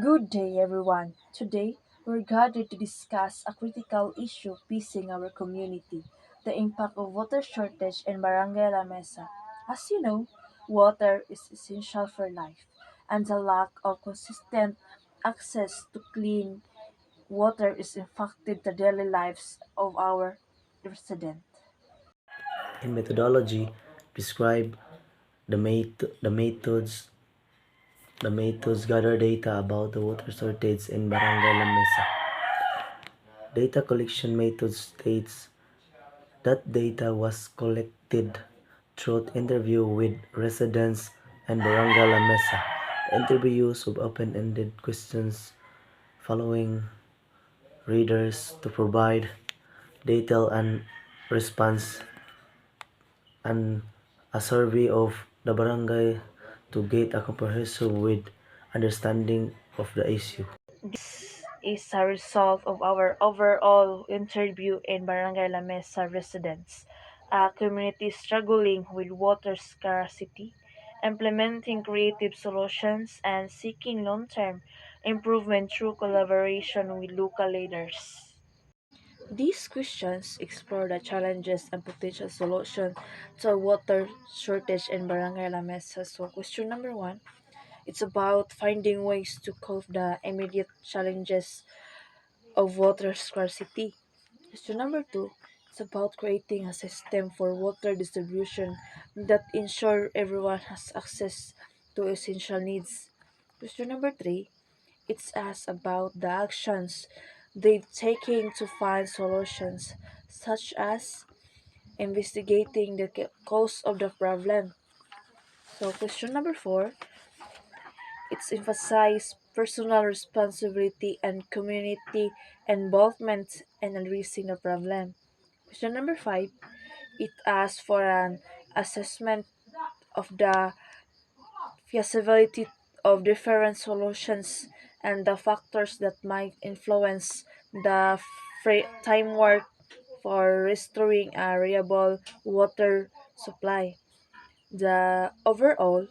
Good day, everyone. Today, we're gathered to discuss a critical issue facing our community, the impact of water shortage in Barangay La Mesa. As you know, water is essential for life, and the lack of consistent access to clean water is impacting the daily lives of our residents. In methodology, prescribe the methods gather data about the water shortage in Barangay La Mesa. Data collection method states that data was collected through interview with residents and Barangay La Mesa. The interview use of open-ended questions following readers to provide detailed and response and a survey of the barangay to get a comprehensive with understanding of the issue. This is a result of our overall interview in Barangay La Mesa residents, a community struggling with water scarcity, implementing creative solutions, and seeking long-term improvement through collaboration with local leaders. These questions explore the challenges and potential solutions to water shortage in Barangay La Mesa. So, question number one, it's about finding ways to cope the immediate challenges of water scarcity. Question number two, it's about creating a system for water distribution that ensure everyone has access to essential needs. Question number three, it's asks about the actions they've taken to find solutions, such as investigating the cause of the problem. So question number four, it's emphasized personal responsibility and community involvement in addressing the problem. Question number five, it asks for an assessment of the feasibility of different solutions and the factors that might influence the framework for restoring a reliable water supply. The overall,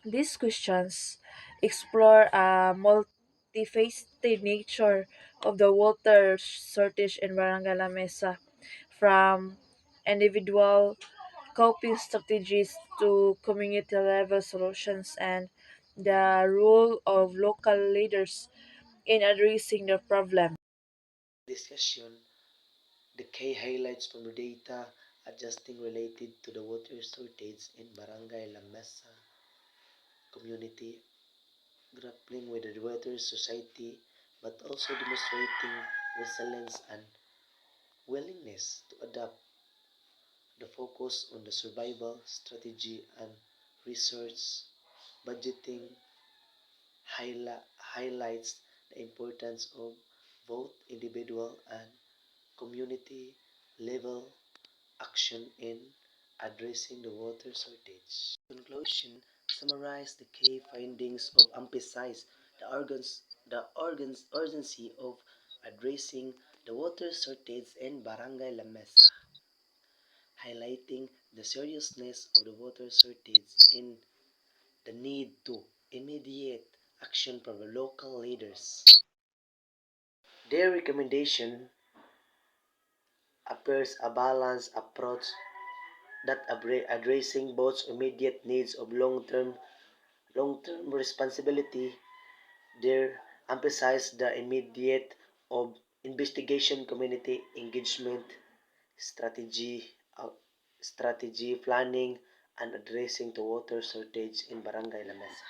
these questions explore a multifaceted nature of the water shortage in Barangay La Mesa, from individual coping strategies to community level solutions and the role of local leaders in addressing the problem. Discussion, the key highlights from the data adjusting related to the water shortage in Barangay La Mesa community, grappling with the water society, but also demonstrating resilience and willingness to adapt. The focus on the survival strategy and research budgeting highlights the importance of both individual and community level action in addressing the water shortage. Conclusion summarize the key findings of emphasize the urgency of addressing the water shortage in Barangay La Mesa, highlighting the seriousness of the water shortage and the need to immediate action from the local leaders. Their recommendation appears a balanced approach that addressing both immediate needs of long-term responsibility. They emphasize the immediate of investigation, community engagement, strategy, uh, strategy planning, and addressing the water shortage in Barangay La Mesa.